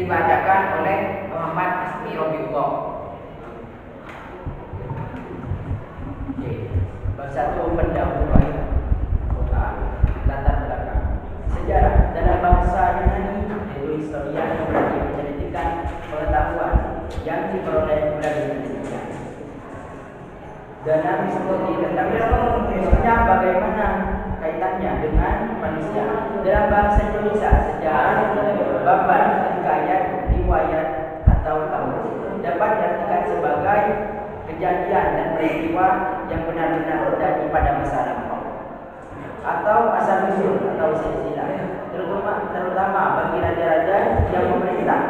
dibacakan oleh Muhammad Asmi Robiullah. Bab 1 pendahuluan latar belakang sejarah dalam bahasa Yunani yaitu historia yang berarti menyelidikan pengetahuan yang diperoleh melalui penelitian. Dan Nabi seperti tentang misalnya bagaimana kaitannya dengan manusia dalam bahasa Indonesia. Sejarah babat hikayat, riwayat atau tahu dapat diartikan sebagai kejadian dan peristiwa yang benar-benar terjadi pada masa lampau atau asal usul atau silsilah, terutama bagi raja-raja yang memerintah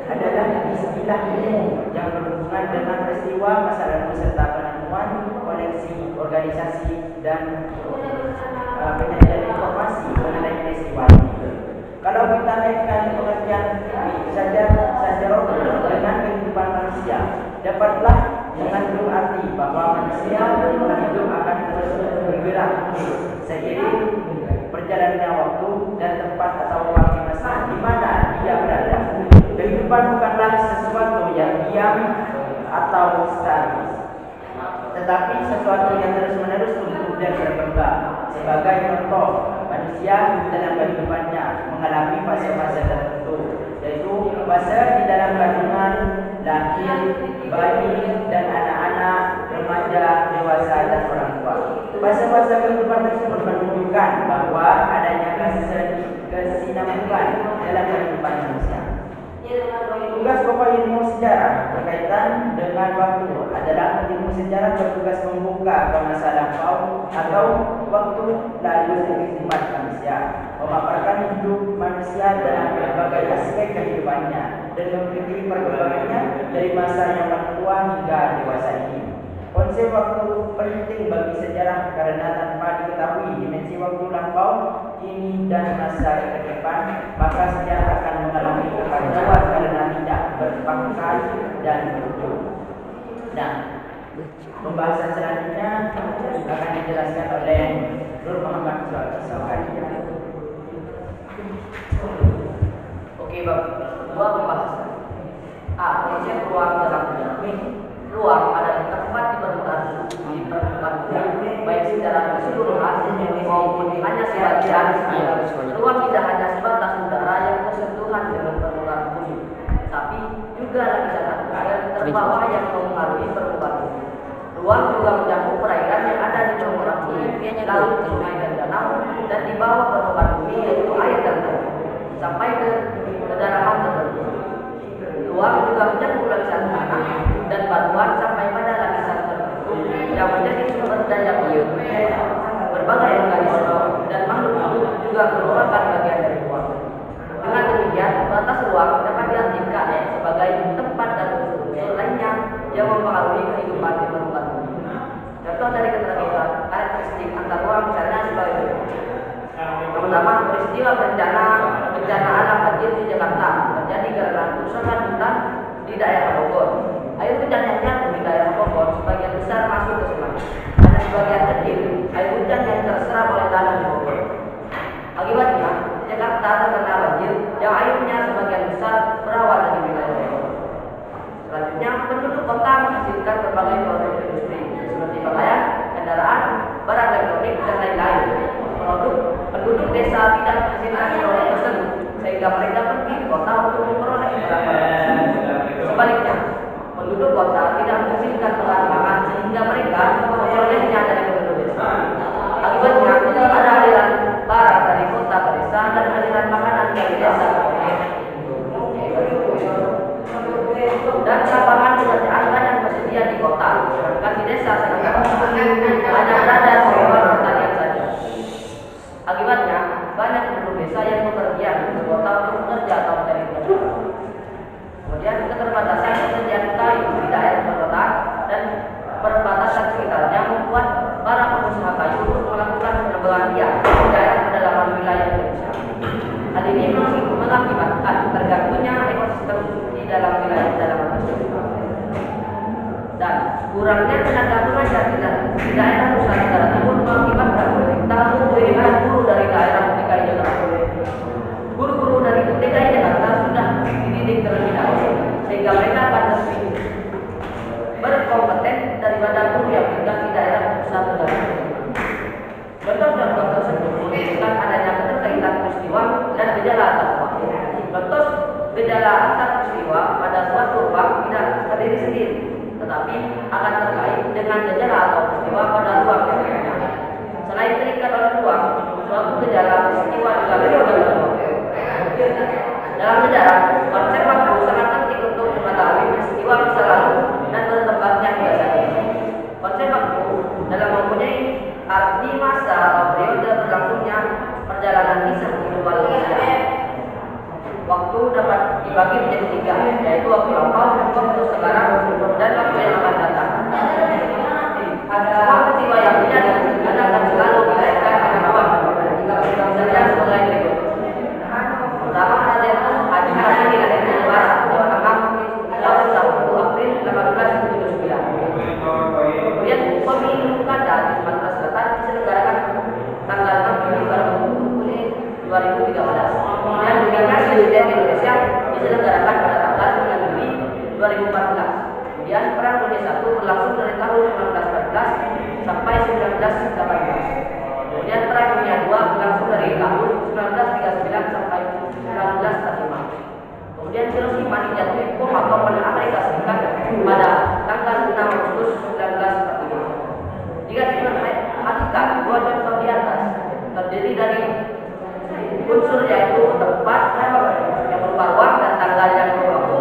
adalah istilah umum yang berhubungan dengan peristiwa masa lalu serta penemuan, koleksi, organisasi dan penyajian informasi mengenai peristiwa ini. Kalau kita naikkan pengertian saja dengan kehidupan manusia, dapatlah mengandung arti bahwa manusia hidup akan terus bergerak seiring perjalannya waktu dan tempat atau masa di mana dia berada. Kehidupan bukanlah sesuatu yang diam atau statis, tetapi sesuatu yang terus-menerus tumbuh dan berkembang. Sebagai contoh, manusia dalam kehidupannya mengalami fase-fase tertentu, yaitu fase di dalam kandungan, lahir, bayi dan anak-anak, remaja, dewasa dan orang tua. Fase-fase kehidupan tersebut menunjukkan bahwa adanya kesinambungan dalam kehidupan manusia. Tugas pokok ilmu sejarah berkaitan dengan waktu adalah ilmu sejarah bertugas membuka ke masa lampau atau waktu lalu kehidupan manusia, memaparkan hidup manusia dalam berbagai aspek kehidupannya dan mengikuti perkembangannya dari masa yang paling tua hingga dewasa ini. Konsep waktu penting bagi sejarah karena tanpa diketahui dimensi waktu lampau, kini dan masa ke depan, maka sejarah akan mengalami kekacauan karena tidak berpangkal dan berujung. Nah, pembahasan selanjutnya akan dijelaskan oleh Nur Muhammad Sawadi. Oke, bab 2 pembahasan. Konsep ruang dalam dunia. Ruang adalah tempat di permukaan bumi, baik secara keseluruhan maupun hanya sebagian. Ruang tidak hanya sebatas udara yang bersentuhan dengan permukaan bumi, tapi juga lapisan atmosfer terbawah yang mempengaruhi permukaan bumi. Ruang juga mencakup perairan yang ada di permukaan bumi, laut, sungai dan danau, dan di bawah permukaan bumi yaitu air dan tanah, sampai ke kedalaman tertentu. Ruang juga mencakup lapisan tanah dan batuan sampai pada lapisan tertentu yang menjadi sumber daya biologi. Berbagai organisme dan makhluk hidup juga merupakan bagian dari ruang. Dengan demikian, batas ruang dapat diartikan sebagai tempat dan unsur lainnya yang mempengaruhi kehidupan di permukaan bumi. Contoh dari keterangan karakteristik antar ruang misalnya sebagai berikut. Pertama, peristiwa bencana alam banjir di Jakarta terjadi karena kerusakan hutan di daerah Bogor. Air hujan yang jatuh di daerah Bogor sebagian besar masuk ke sungai. Ada sebagian kecil air hujan yang terserap oleh tanah di Bogor. Akibatnya, Jakarta terkena banjir yang airnya sebagian besar berawal dari wilayah Bogor. Selanjutnya, penduduk kota menghasilkan berbagai produk industri seperti pakaian, kendaraan, barang elektronik dan lain-lain. Penduduk desa tidak menghasilkan produk tersebut sehingga mereka pergi ke kota untuk memperoleh barang-barang. Sebaliknya, penduduk kota tidak menghasilkan bahan pangan sehingga mereka memperolehnya dari penduduk desa. Akibatnya, ada aliran barang dari kota ke desa dan aliran makanan dari desa ke kota. Dan lapangan pekerjaan banyak tersedia di kota, sedangkan di desa hanya berada sebuah pertanian saja. Akibatnya, banyak penduduk desa yang bepergian ke kota untuk bekerja atau mencari pekerjaan. Kemudian keterbatasan pekerjaan kayu di daerah perkotaan dan perbatasan sekitarnya membuat para pengusaha kayu untuk melakukan penebangan liar di daerah pedalaman wilayah Indonesia. Hal ini mengakibatkan terganggunya ekosistem di dalam wilayah pedalaman tersebut. Dan kurangnya tenaga pengajar di daerah Nusa Tenggara Timur mengakibatkan tamu pilihan guru dari daerah DKI Jakarta. Guru-guru dari DKI Jakarta sudah dididik sehingga mereka akan lebih berkompeten daripada guru yang tinggal di daerah pusat negara. Contoh-contoh tersebut menunjukkan adanya keterkaitan peristiwa dan gejala antar ruang. Contoh gejala antar peristiwa pada suatu ruang tidak berdiri sendiri, tetapi akan terkait dengan gejala atau peristiwa pada ruang yang lainnya. Selain terikat oleh ruang, suatu gejala peristiwa juga berada pada ruang. Dalam sejarah, konsep waktu sangat penting untuk mengetahui peristiwa masa lalu dan bertempatnya biasa. Konsep waktu dalam mempunyai arti masa atau periode berlangsungnya perjalanan kisah kehidupan manusia. Waktu dapat dibagi menjadi tiga, yaitu waktu lampau, waktu sekarang, dan waktu yang akan datang. Semua peristiwa yang terjadi akan selalu dikaitkan dengan waktu. Misalnya sebagai berikut. Pertama, Haji Hasyimi lahirnya di Barat, Jawa Tengah, 21 April 1879. Kemudian pemilu kada di Sumatera Selatan diselenggarakan tanggal 6 Juli 2013. Dan pemilihan presiden Indonesia diselenggarakan pada tanggal 9 Juli 2014. Kemudian Perang Dunia I berlangsung dari tahun 1914 sampai 1918. Kemudian Perang Dunia II berlangsung dari tahun 1939 sampai 1945. Kemudian Hiroshima dijatuhi bom atom oleh Amerika Serikat pada tanggal 6 Agustus 1945. Jika diperhatikan, dua contoh di atas terdiri dari unsur yaitu tempat yang berupa ruang dan tanggal yang berupa waktu.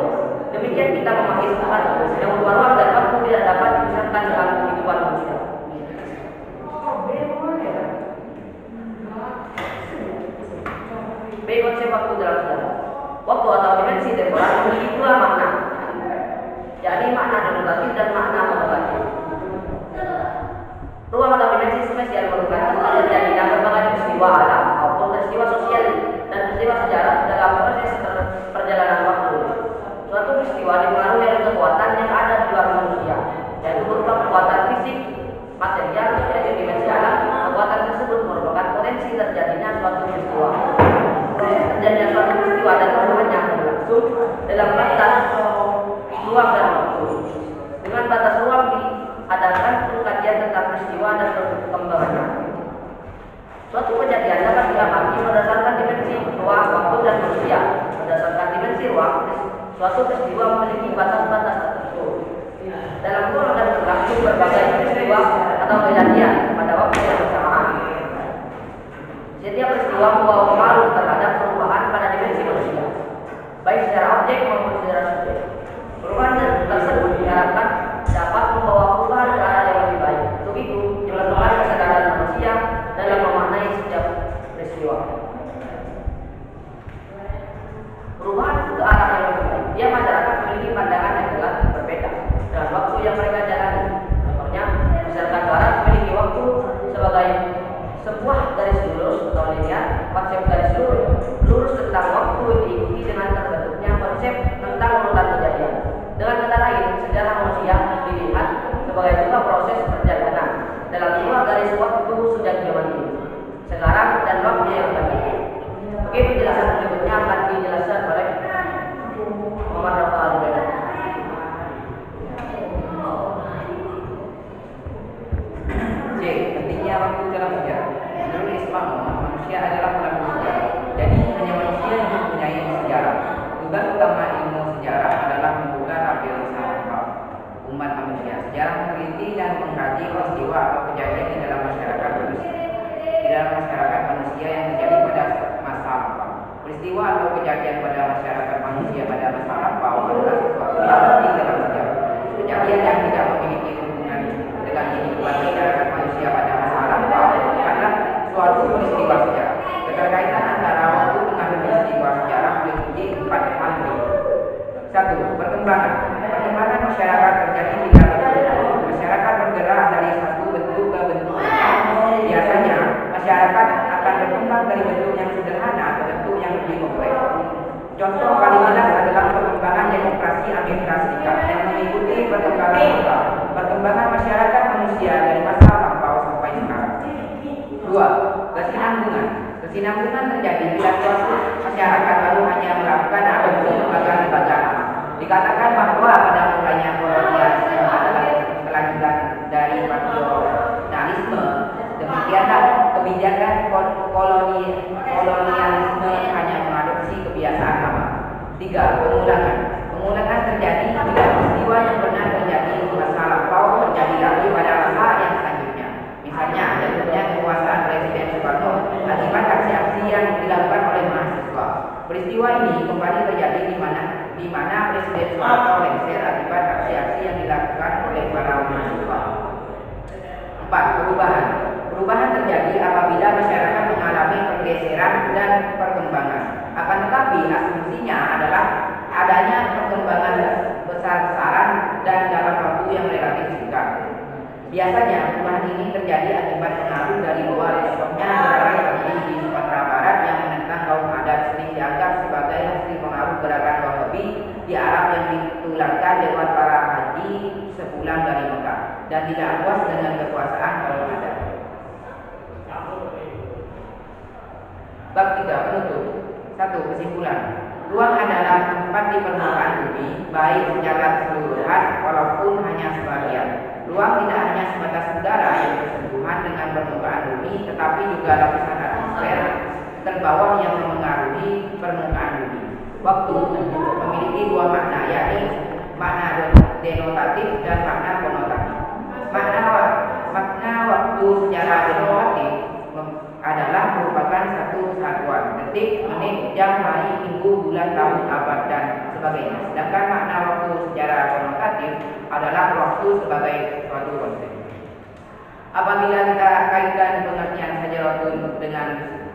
Demikian kita memahami tempat yang berupa ruang dan waktu tidak dapat dipisahkan dalam kehidupan manusia. B. Konsep waktu dalam sejarah. Waktu atau dimensi temporal memiliki dua makna, yakni makna denotatif dan makna monotatif. Ruang atau dimensi spesial merupakan tempat terjadinya berbagai peristiwa alam maupun peristiwa sosial dan peristiwa sejarah dalam proses perjalanan waktu. Suatu peristiwa dipengaruhi oleh kekuatan yang ada di luar manusia, yaitu berupa kekuatan fisik, material, yaitu dimensi alam. Kekuatan tersebut merupakan potensi terjadinya suatu peristiwa. Proses terjadinya suatu peristiwa dan perubahannya berlangsung dalam batas ruang dan waktu. Dengan batas ruang diadakan pengkajian tentang peristiwa dan perkembangannya. Suatu kejadian dapat diamati berdasarkan dimensi ruang, waktu, dan manusia. Berdasarkan dimensi ruang, suatu peristiwa memiliki batas-batas tertentu. Dalam ruang dan berlangsung berbagai peristiwa atau kejadian pada waktu yang bersamaan. Setiap peristiwa membawa pengaruh terhadap perubahan pada dimensi manusia, baik secara objek maupun secara subjek. Perubahan tersebut diharapkan dapat membawa perubahan ke arah yang lebih baik. Untuk itu, diperlukan kesadaran manusia dalam memaknai setiap peristiwa. Perubahan ke arah yang lebih baik. Dia masyarakat memiliki pandangan yang jelas berbeda dengan waktu yang mereka jalani. Contohnya, masyarakat Barat memiliki waktu sebagai sebuah garis lurus atau linear. Konsep garis lurus tentang waktu diikuti dengan terbentuknya konsep tentang urutan kejadian. Dengan kata lain, sejarah manusia dilihat sebagai sebuah proses perjalanan dalam sebuah garis waktu sejak zaman dulu, sekarang, dan waktu yang akan datang. Oke, penjelasan berikutnya akan dijelaskan oleh Muhammad Rafa Al-Beda. C. Pentingnya waktu dalam sejarah. Menurut Islam, manusia adalah manusia. Jadi hanya manusia yang mempunyai sejarah. Tugas utama ilmu sejarah adalah membuka tabir saraf umat manusia. Sejarah meneliti dan mengkaji peristiwa atau kejadian di dalam masyarakat manusia. Di dalam masyarakat manusia yang terjadi pada masa lampau. Peristiwa atau kejadian pada masyarakat manusia pada masa lampau adalah sesuatu yang penting dalam sejarah. Kejadian yang tidak memiliki hubungan dengan kehidupan masyarakat manusia pada masa lampau adalah suatu peristiwa sejarah. Keterkaitan antara waktu dengan peristiwa sejarah meliputi 4 hal berikut. 1. Perkembangan. Perkembangan masyarakat terjadi 3 bentuk. Masyarakat bergerak dari satu bentuk ke bentuk lain. Biasanya masyarakat akan berkembang dari bentuk yang sederhana ke bentuk yang lebih kompleks. Contoh paling jelas adalah perkembangan demokrasi Amerika Serikat yang mengikuti perkembangan global. Perkembangan masyarakat manusia dari masa lampau sampai sekarang. 2. Kesinambungan. Kesinambungan terjadi bila suatu masyarakat baru hanya melakukan adopsi lembaga-lembaga lama. Dikatakan bahwa pada mulanya kolonialisme adalah kelanjutan dari patrionalisme. Demikianlah kebijakan kolonialisme hanya mengadopsi kebiasaan lama. 3. Pengulangan. Pengulangan terjadi bila peristiwa yang pernah terjadi di masa lampau terjadi lagi pada masa yang selanjutnya. Misalnya, jatuhnya kekuasaan Presiden Soekarno akibat aksi-aksi yang dilakukan oleh mahasiswa. Peristiwa ini kembali terjadi di mana Presiden Soekarno lengser akibat aksi-aksi yang dilakukan oleh para mahasiswa. 4. Perubahan. Perubahan terjadi apabila masyarakat mengalami pergeseran dan perkembangan. Akan tetapi asumsinya adalah adanya perkembangan besar-besaran dan dalam waktu yang relatif singkat. Biasanya perubahan ini terjadi akibat pengaruh dari luar, contohnya negara seperti di Sumatera Barat yang menentang kaum adat sering dianggap sebagai hasil pengaruh gerakan Wahabi di Arab yang ditularkan lewat para haji sepulang dari Mekah dan tidak puas dengan kekuasaan kaum adat. Bab 3. Penutup. 1. Kesimpulan. Ruang adalah tempat di permukaan bumi, baik secara keseluruhan walaupun hanya sebagian. Ruang tidak hanya sebatas udara yang bersentuhan dengan permukaan bumi, tetapi juga lapisan atmosfer terbawah yang memengaruhi permukaan bumi. Waktu memiliki dua makna, yakni makna denotatif dan makna konotatif. Makna waktu secara denotatif adalah merupakan satu kesatuan, detik, menit, jam, hari, minggu, bulan, tahun, abad, dan sebagainya. Sedangkan makna waktu secara konotatif adalah waktu sebagai suatu konsep. Apabila kita kaitkan pengertian saja waktu dengan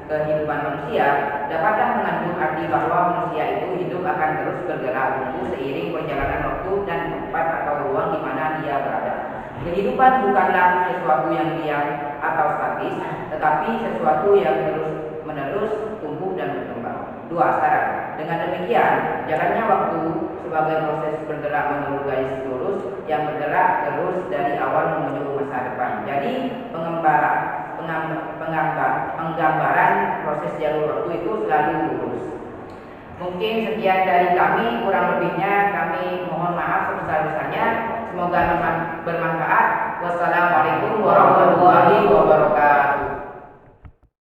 kehidupan manusia, dapatlah mengandung arti bahwa manusia itu hidup akan terus bergerak tumbuh seiring perjalanan waktu dan tempat atau ruang di mana dia berada. Kehidupan bukanlah sesuatu yang diam atau statis, tetapi sesuatu yang terus-menerus tumbuh dan berkembang. 2. Syarat. Dengan demikian, jalannya waktu sebagai proses bergerak menurut garis lurus yang bergerak terus dari awal menuju masa depan. Jadi, penggambaran proses jalur waktu itu selalu lurus. Mungkin sekian dari kami, kurang lebihnya kami mohon maaf sebesar-besarnya. Semoga bermanfaat.